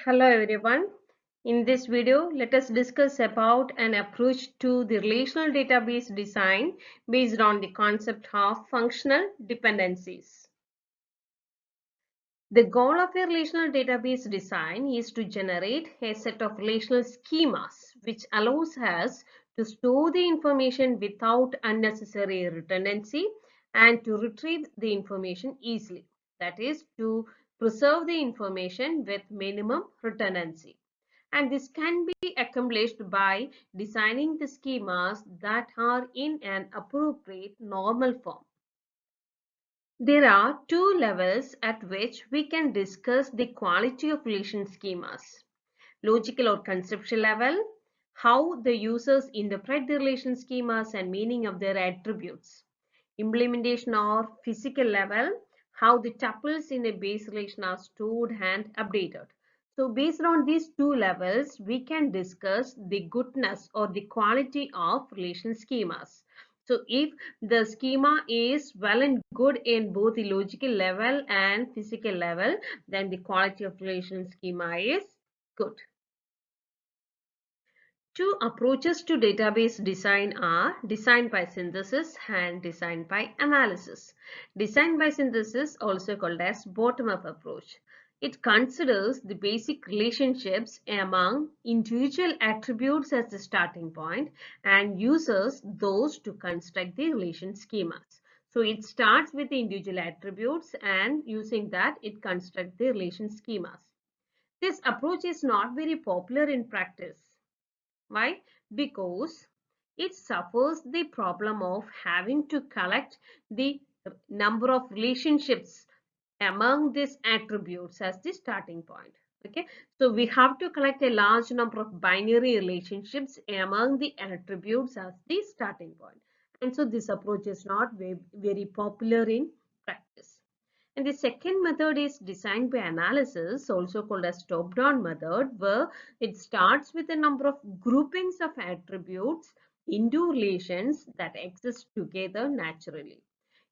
Hello everyone. In this video, let us discuss about an approach to the relational database design based on the concept of functional dependencies. The goal of a relational database design is to generate a set of relational schemas which allows us to store the information without unnecessary redundancy and to retrieve the information easily. That is, to preserve the information with minimum redundancy. And this can be accomplished by designing the schemas that are in an appropriate normal form. There are two levels at which we can discuss the quality of relation schemas. Logical or conceptual level, how the users interpret the relation schemas and meaning of their attributes. Implementation or physical level, how the tuples in a base relation are stored and updated. So based on these two levels, we can discuss the goodness or the quality of relation schemas. So if the schema is well and good in both the logical level and physical level, then the quality of relation schema is good. Two approaches to database design are design by synthesis and design by analysis. Design by synthesis, also called as bottom-up approach. It considers the basic relationships among individual attributes as the starting point and uses those to construct the relation schemas. So it starts with the individual attributes and using that it constructs the relation schemas. This approach is not very popular in practice. Why? Because it suffers the problem of having to collect the number of relationships among these attributes as the starting point. Okay, so we have to collect a large number of binary relationships among the attributes as the starting point. And so this approach is not very popular in practice. And the second method is design by analysis, also called as top-down method, where it starts with a number of groupings of attributes into relations that exist together naturally.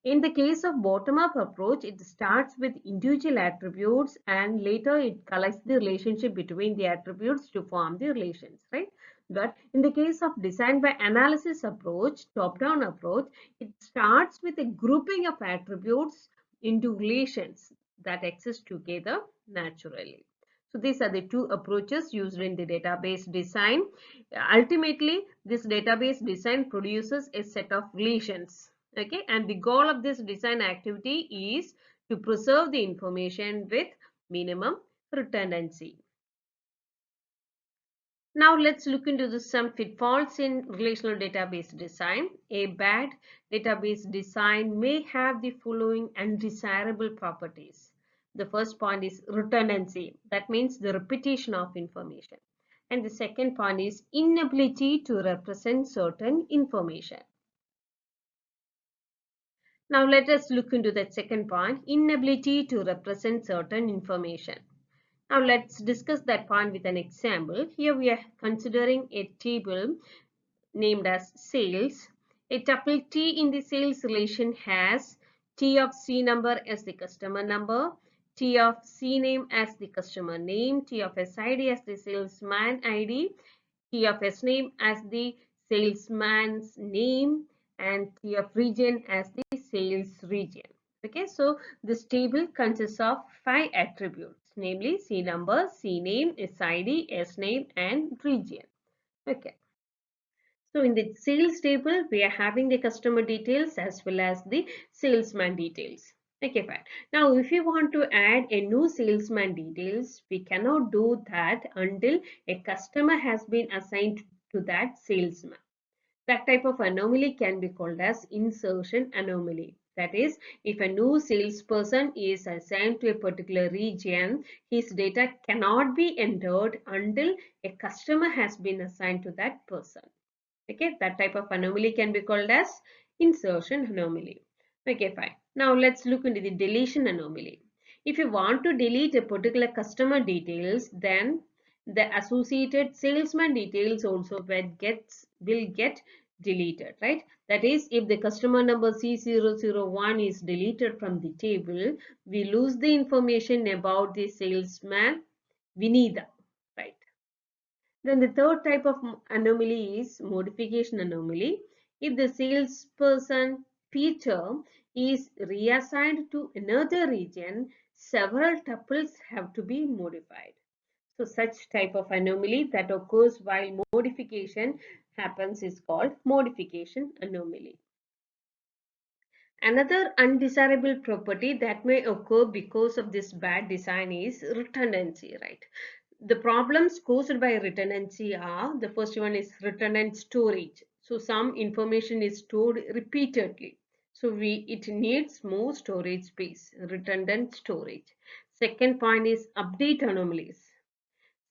In the case of bottom-up approach, it starts with individual attributes and later it collects the relationship between the attributes to form the relations, right? But in the case of design by analysis approach, top-down approach, it starts with a grouping of attributes into relations that exist together naturally. So these are the two approaches used in the database design. Ultimately, this database design produces a set of relations. Okay, and the goal of this design activity is to preserve the information with minimum redundancy. Now let's look into some pitfalls in relational database design. A bad database design may have the following undesirable properties. The first point is redundancy. That means the repetition of information. And the second point is inability to represent certain information. Now let us look into that second point, inability to represent certain information. Now let's discuss that point with an example. Here we are considering a table named as sales. A tuple T in the sales relation has T of C number as the customer number, T of C name as the customer name, T of SID as the salesman ID, T of S name as the salesman's name, and T of region as the sales region. Okay, so this table consists of 5 attributes, namely C number, C name, SID, S name, and region. Okay. So in the sales table, we are having the customer details as well as the salesman details. Okay, fine. Now, if you want to add a new salesman details, we cannot do that until a customer has been assigned to that salesman. That type of anomaly can be called as insertion anomaly. That is, if a new salesperson is assigned to a particular region, his data cannot be entered until a customer has been assigned to that person. Okay, that type of anomaly can be called as insertion anomaly. Okay, fine. Now let's look into the deletion anomaly. If you want to delete a particular customer details, then the associated salesman details also will get deleted, right? That is, if the customer number C001 is deleted from the table, we lose the information about the salesman Vinida, right? Then the third type of anomaly is modification anomaly. If the salesperson Peter is reassigned to another region, several tuples have to be modified. So such type of anomaly that occurs while modification happens is called modification anomaly. Another undesirable property that may occur because of this bad design is redundancy, right? The problems caused by redundancy are, the first one is redundant storage. So some information is stored repeatedly. So it needs more storage space, redundant storage. Second point is update anomalies.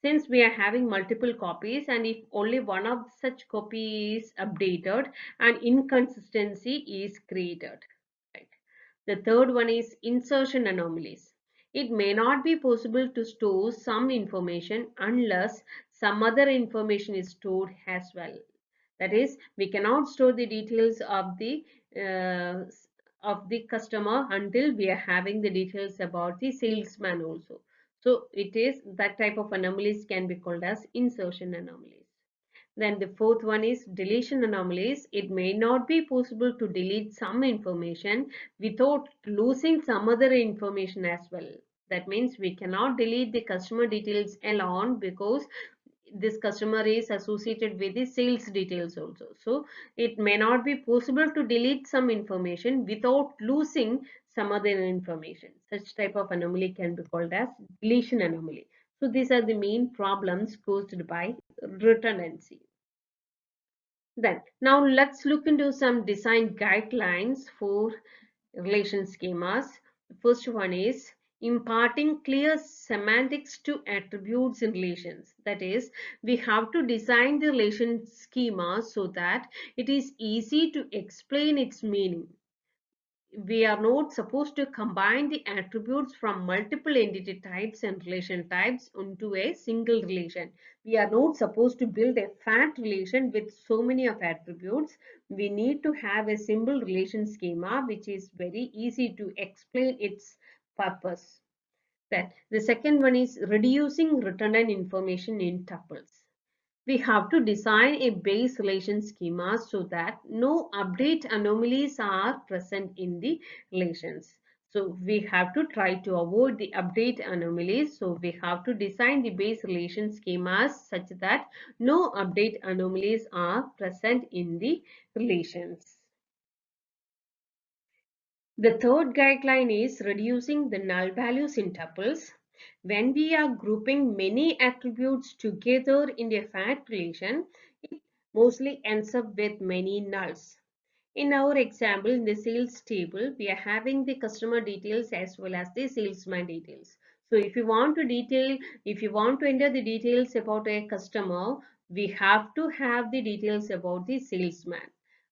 Since we are having multiple copies and if only one of such copy is updated, an inconsistency is created. Right. The third one is insertion anomalies. It may not be possible to store some information unless some other information is stored as well. That is, we cannot store the details uh, of the customer until we are having the details about the salesman also. So it is that type of anomalies can be called as insertion anomalies. Then the fourth one is deletion anomalies. It may not be possible to delete some information without losing some other information as well. That means we cannot delete the customer details alone because this customer is associated with the sales details also. So it may not be possible to delete some information without losing some other information. Such type of anomaly can be called as deletion anomaly. So these are the main problems caused by redundancy. Then now let's look into some design guidelines for relation schemas. The first one is imparting clear semantics to attributes in relations. That is, we have to design the relation schema so that it is easy to explain its meaning. We are not supposed to combine the attributes from multiple entity types and relation types into a single relation. We are not supposed to build a fat relation with so many of attributes. We need to have a simple relation schema which is very easy to explain its purpose. Then the second one is reducing redundant information in tuples. We have to design a base relation schema so that no update anomalies are present in the relations. So we have to try to avoid the update anomalies. So we have to design the base relation schemas such that no update anomalies are present in the relations. The third guideline is reducing the null values in tuples. When we are grouping many attributes together in a fact relation, it mostly ends up with many nulls. In our example, in the sales table, we are having the customer details as well as the salesman details. So if you want to enter the details about a customer, we have to have the details about the salesman.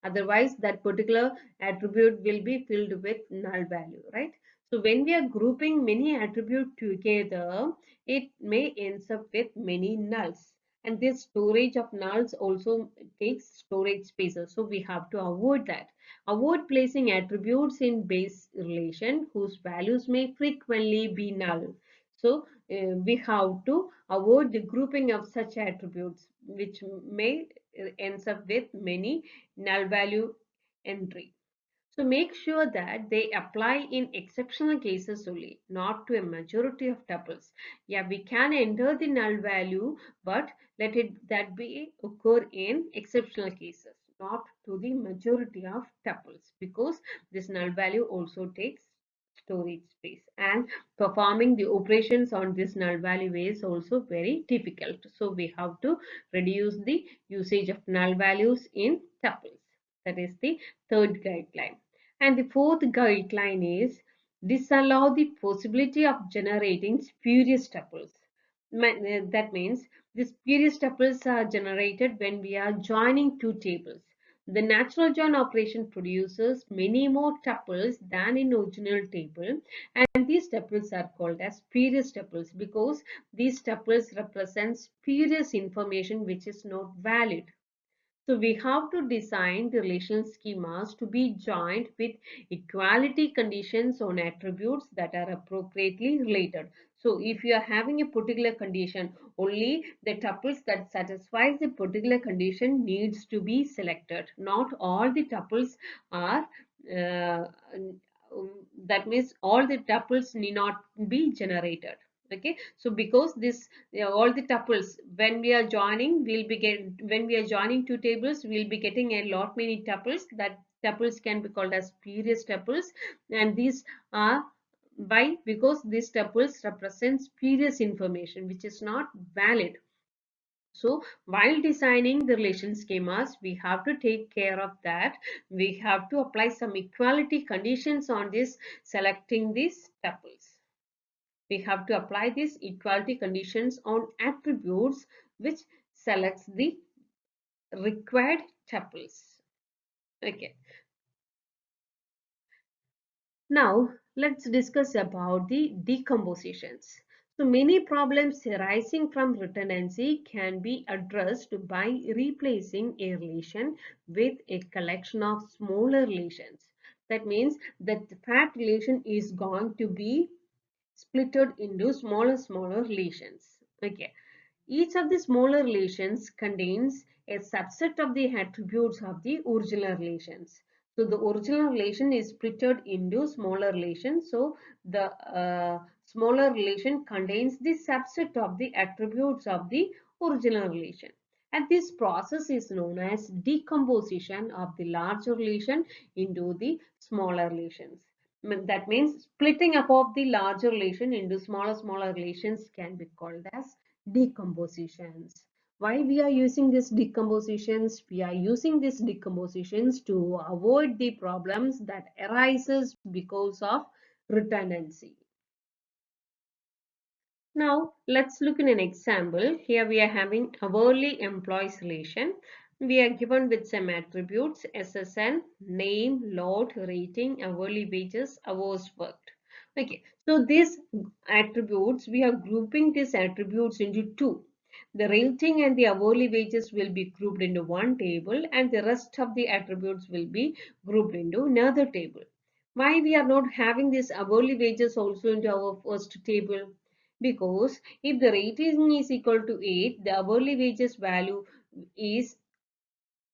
Otherwise, that particular attribute will be filled with null value, right? So when we are grouping many attributes together, it may ends up with many nulls. And this storage of nulls also takes storage spaces. So we have to avoid that. Avoid placing attributes in base relation whose values may frequently be null. So we have to avoid the grouping of such attributes which may ends up with many null value entry. So make sure that they apply in exceptional cases only, not to a majority of tuples. Yeah, we can enter the null value, but let it that be occur in exceptional cases, not to the majority of tuples, because this null value also takes storage space and performing the operations on this null value is also very difficult. So we have to reduce the usage of null values in tuples. That is the third guideline. And the fourth guideline is disallow the possibility of generating spurious tuples. That means the spurious tuples are generated when we are joining two tables. The natural join operation produces many more tuples than in original table, and these tuples are called as spurious tuples because these tuples represent spurious information which is not valid. So we have to design the relational schemas to be joined with equality conditions on attributes that are appropriately related. So if you are having a particular condition, only the tuples that satisfies the particular condition needs to be selected. Not all the tuples are uh, that means all the tuples need not be generated. Okay, so because this all the tuples, when we are joining, when we are joining two tables, we'll be getting a lot many tuples. That tuples can be called as spurious tuples, and these are why, because these tuples represent spurious information which is not valid. So while designing the relation schemas, we have to take care of that. We have to apply some equality conditions on this selecting these tuples. We have to apply these equality conditions on attributes which selects the required tuples. Okay. Now let's discuss about the decompositions. So many problems arising from redundancy can be addressed by replacing a relation with a collection of smaller relations. That means that the fat relation is going to be splitted into smaller relations. Okay. Each of the smaller relations contains a subset of the attributes of the original relations. So the original relation is splitted into smaller relations. So the smaller relation contains the subset of the attributes of the original relation. And this process is known as decomposition of the larger relation into the smaller relations. That means splitting up of the larger relation into smaller relations can be called as decompositions. Why we are using this decompositions? We are using these decompositions to avoid the problems that arises because of redundancy. Now let's look in an example. Here we are having hourly employees relation. We are given with some attributes: SSN, name, load, rating, hourly wages, hours worked. Okay, so these attributes, we are grouping these attributes into two. The rating and the hourly wages will be grouped into one table, and the rest of the attributes will be grouped into another table. Why we are not having this hourly wages also into our first table? Because if the rating is equal to 8, the hourly wages value is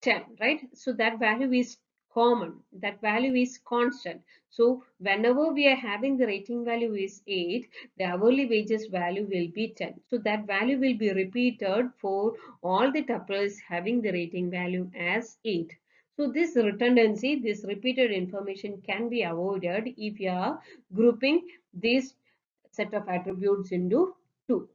10, right? So that value is common, that value is constant. So whenever we are having the rating value is 8, the hourly wages value will be 10. So that value will be repeated for all the tuples having the rating value as 8. So this redundancy, this repeated information can be avoided if you are grouping this set of attributes into two,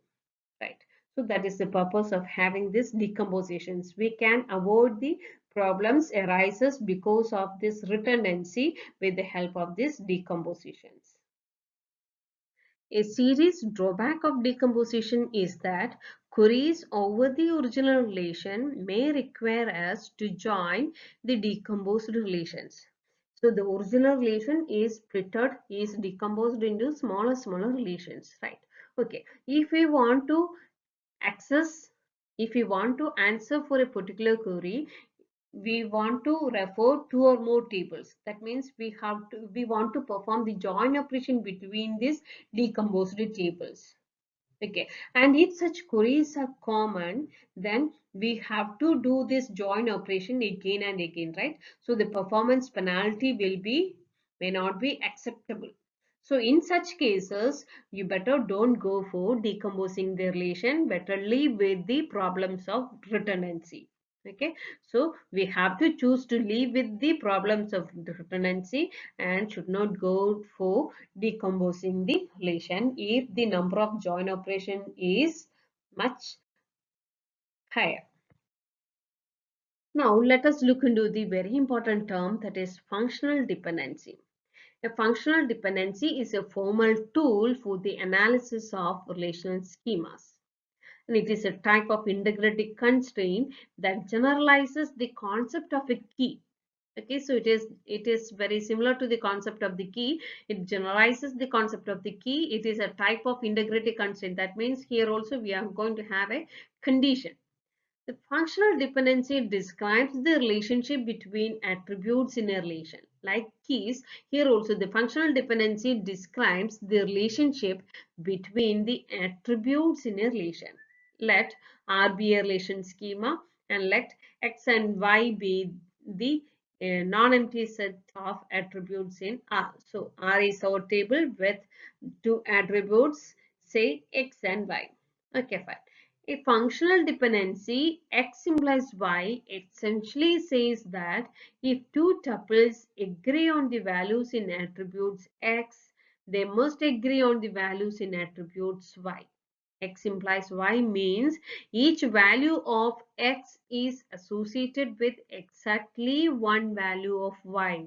right? So that is the purpose of having this decompositions. We can avoid the problems arises because of this redundancy with the help of these decompositions. A serious drawback of decomposition is that queries over the original relation may require us to join the decomposed relations. So the original relation is splitted, is decomposed into smaller relations, right? Okay, access, if we want to answer for a particular query, we want to refer two or more tables. That means we want to perform the join operation between these decomposed tables. Okay, and if such queries are common, then we have to do this join operation again and again, right? So the performance penalty may not be acceptable. So in such cases, you better don't go for decomposing the relation, better leave with the problems of redundancy. Okay, so we have to choose to live with the problems of redundancy and should not go for decomposing the relation if the number of join operation is much higher. Now let us look into the very important term, that is functional dependency. A functional dependency is a formal tool for the analysis of relational schemas. And it is a type of integrity constraint that generalizes the concept of a key. Okay, so it is very similar to the concept of the key. It generalizes the concept of the key. It is a type of integrity constraint. That means here also we are going to have a condition. The functional dependency describes the relationship between attributes in a relation. Like keys, here also the functional dependency describes the relationship between the attributes in a relation. Let R be a relation schema and let X and Y be the non-empty set of attributes in R. So R is our table with two attributes, say X and Y. Okay, fine. A functional dependency X implies Y essentially says that if two tuples agree on the values in attributes X, they must agree on the values in attributes Y. X implies Y means each value of X is associated with exactly one value of Y.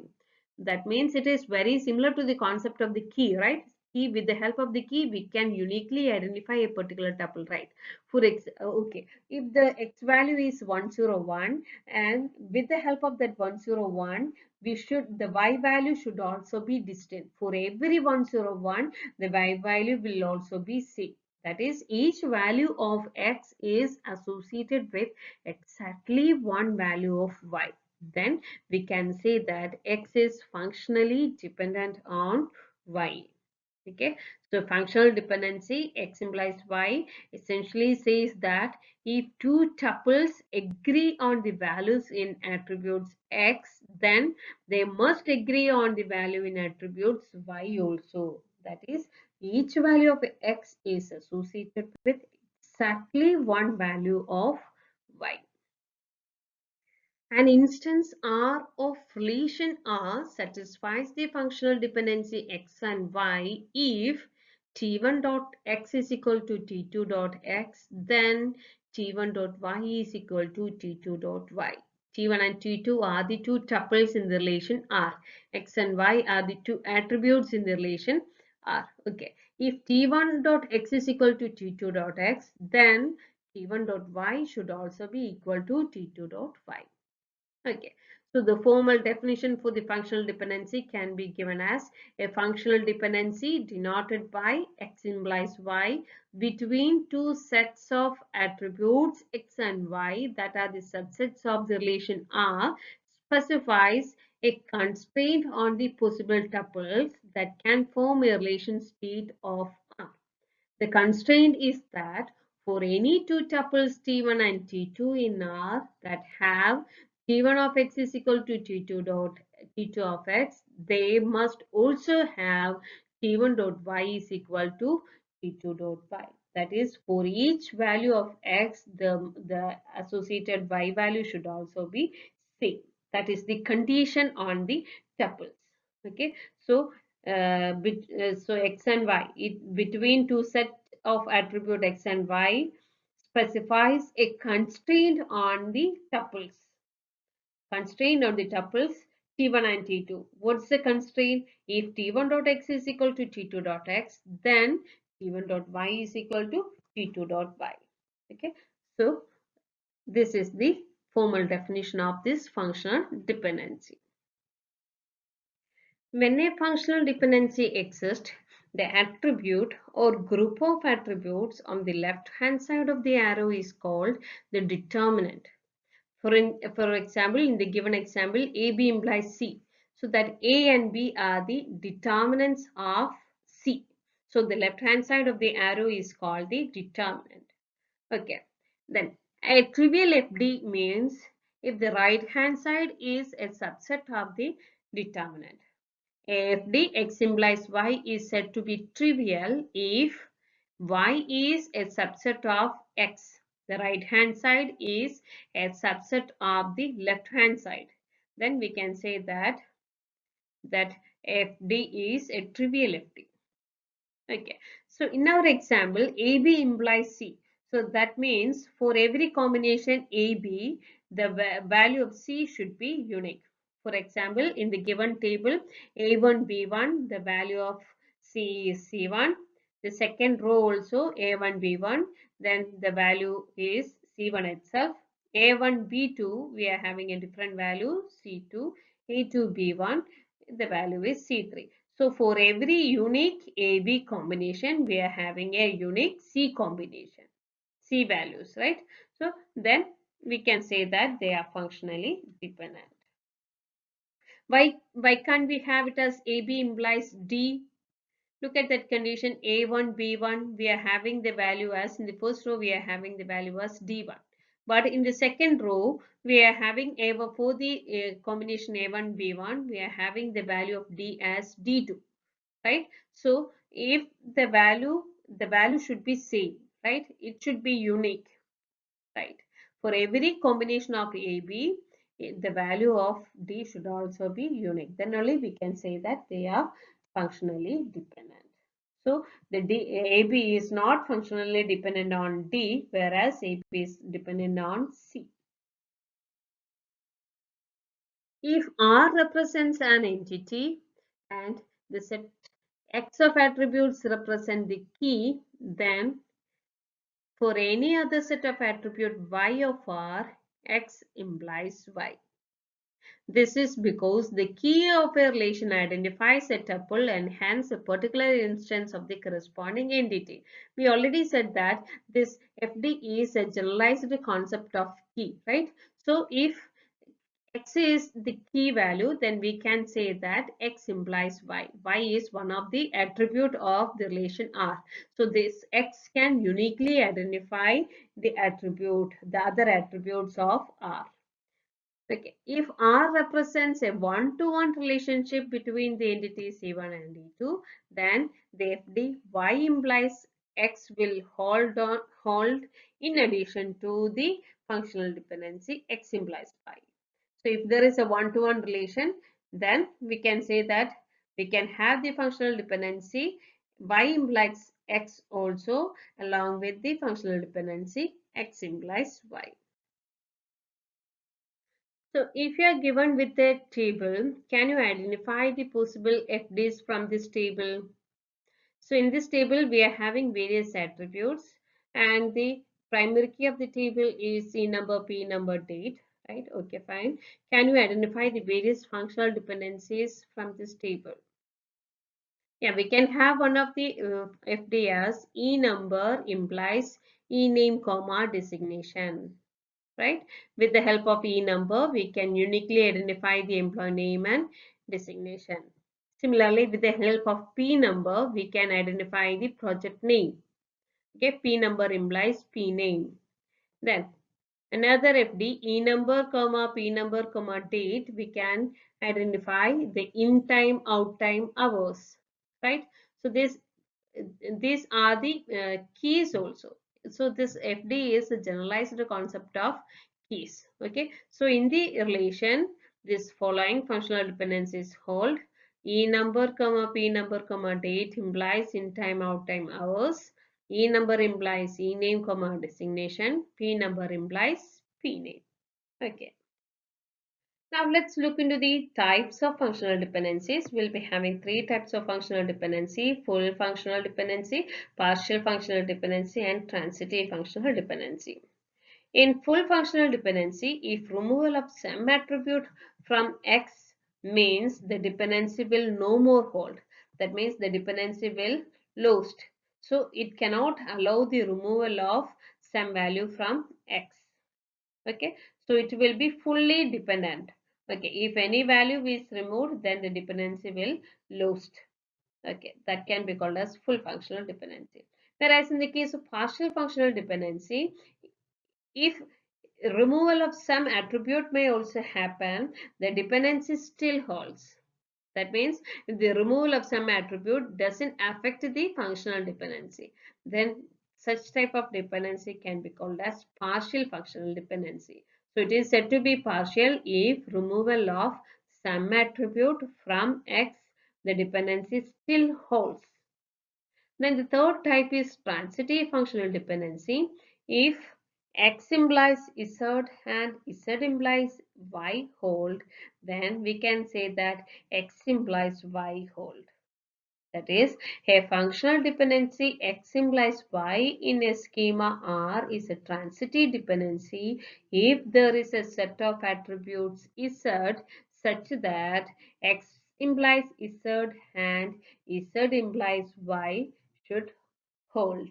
That means it is very similar to the concept of the key, right? Key, with the help of the key, we can uniquely identify a particular tuple, right? For X, okay, if the X value is 101 and with the help of that 101, the Y value should also be distant. For every 101, the Y value will also be same. That is, each value of X is associated with exactly one value of Y. Then we can say that X is functionally dependent on Y. Okay, so functional dependency X implies Y essentially says that if two tuples agree on the values in attributes X, then they must agree on the value in attributes Y also. That is, each value of X is associated with exactly one value of Y. An instance R of relation R satisfies the functional dependency X and Y if T1 dot X is equal to T2 dot X, then T1 dot Y is equal to T2 dot Y. T1 and T2 are the two tuples in the relation R. X and Y are the two attributes in the relation R. Okay. If T1 dot X is equal to T2 dot X, then T1 dot Y should also be equal to T2 dot Y. Okay, so the formal definition for the functional dependency can be given as a functional dependency denoted by X implies Y between two sets of attributes X and Y that are the subsets of the relation R specifies a constraint on the possible tuples that can form a relation state of R. The constraint is that for any two tuples T1 and T2 in R that have T1 of X is equal to T2 dot T2 of X, they must also have T1 dot Y is equal to T2 dot Y. That is, for each value of X, the associated Y value should also be same. That is the condition on the tuples. Okay, so so X and Y, between two sets of attribute X and Y specifies a constraint on the tuples. Constraint on the tuples T1 and T2. What's the constraint? If T1 dot X is equal to T2 dot X, then T1 dot Y is equal to T2 dot Y. Okay, so this is the formal definition of this functional dependency. When a functional dependency exists, the attribute or group of attributes on the left hand side of the arrow is called the determinant. For example, in the given example, AB implies C. So that A and B are the determinants of C. So the left hand side of the arrow is called the determinant. Okay. Then a trivial FD means if the right hand side is a subset of the determinant. AFD X implies Y is said to be trivial if Y is a subset of X. The right hand side is a subset of the left hand side. Then we can say that FD is a trivial FD. Okay. So in our example, AB implies C. So that means for every combination AB, the value of C should be unique. For example, in the given table, A1, B1, the value of C is C1. The second row also A1, B1, then the value is C1 itself. A1, B2, we are having a different value, C2. A2, B1, the value is C3. So for every unique AB combination, we are having a unique C combination, C values, right? So then we can say that they are functionally dependent. Why can't we have it as AB implies D? Look at that condition A1, B1. We are having the value as in the first row, we are having the value as D1. But in the second row, we are having A1 for the combination A1, B1, we are having the value of D as D2, right? So if the value should be same, right? It should be unique, right? For every combination of AB, the value of D should also be unique. Then only we can say that they are functionally dependent. So the AB is not functionally dependent on D, whereas AB is dependent on C. If R represents an entity and the set X of attributes represent the key, then for any other set of attribute Y of R, X implies Y. This is because the key of a relation identifies a tuple and hence a particular instance of the corresponding entity. We already said that this FD is a generalized concept of key, right? So if X is the key value, then we can say that X implies Y. Y is one of the attribute of the relation R. So this X can uniquely identify the other attributes of R. Okay. If R represents a one-to-one relationship between the entities E1 and E2, then the FD Y implies X will hold in addition to the functional dependency X implies Y. So if there is a one-to-one relation, then we can say that we can have the functional dependency Y implies X also along with the functional dependency X implies Y. So if you are given with a table, can you identify the possible FDs from this table? So in this table, we are having various attributes and the primary key of the table is C number, P number, date, right? Okay, fine. Can you identify the various functional dependencies from this table? Yeah, we can have one of the FD as E number implies E name, comma, designation. Right? With the help of E number, we can uniquely identify the employee name and designation. Similarly, with the help of P number, we can identify the project name. Okay, P number implies P name. Then another FD, E number, comma, P number, comma, date, we can identify the in time, out time, hours. Right? So these are the keys also. So this FD is a generalized concept of keys. Okay. So in the relation, this following functional dependencies hold. E number, comma, P number, comma, date implies in time, out time, hours. E number implies E name, comma, designation. P number implies P name. Okay. Now let's look into the types of functional dependencies. We'll be having three types of functional dependency: full functional dependency, partial functional dependency, and transitive functional dependency. In full functional dependency, if removal of some attribute from X means the dependency will no more hold. That means the dependency will lost. So it cannot allow the removal of some value from X. Okay, so it will be fully dependent. Okay, if any value is removed, then the dependency will lost. Okay, that can be called as full functional dependency. Whereas in the case of partial functional dependency, if removal of some attribute may also happen, the dependency still holds. That means if the removal of some attribute doesn't affect the functional dependency, then such type of dependency can be called as partial functional dependency. So it is said to be partial if removal of some attribute from X, the dependency still holds. Then the third type is transitive functional dependency. If X implies Z and Z implies Y hold, then we can say that X implies Y hold. That is, a functional dependency X implies Y in a schema R is a transitive dependency if there is a set of attributes Z such that X implies Z and Z implies Y should hold.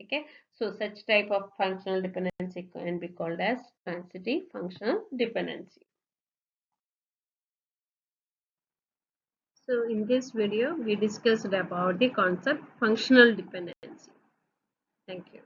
Okay, so such type of functional dependency can be called as transitive functional dependency. So in this video, we discussed about the concept functional dependency. Thank you.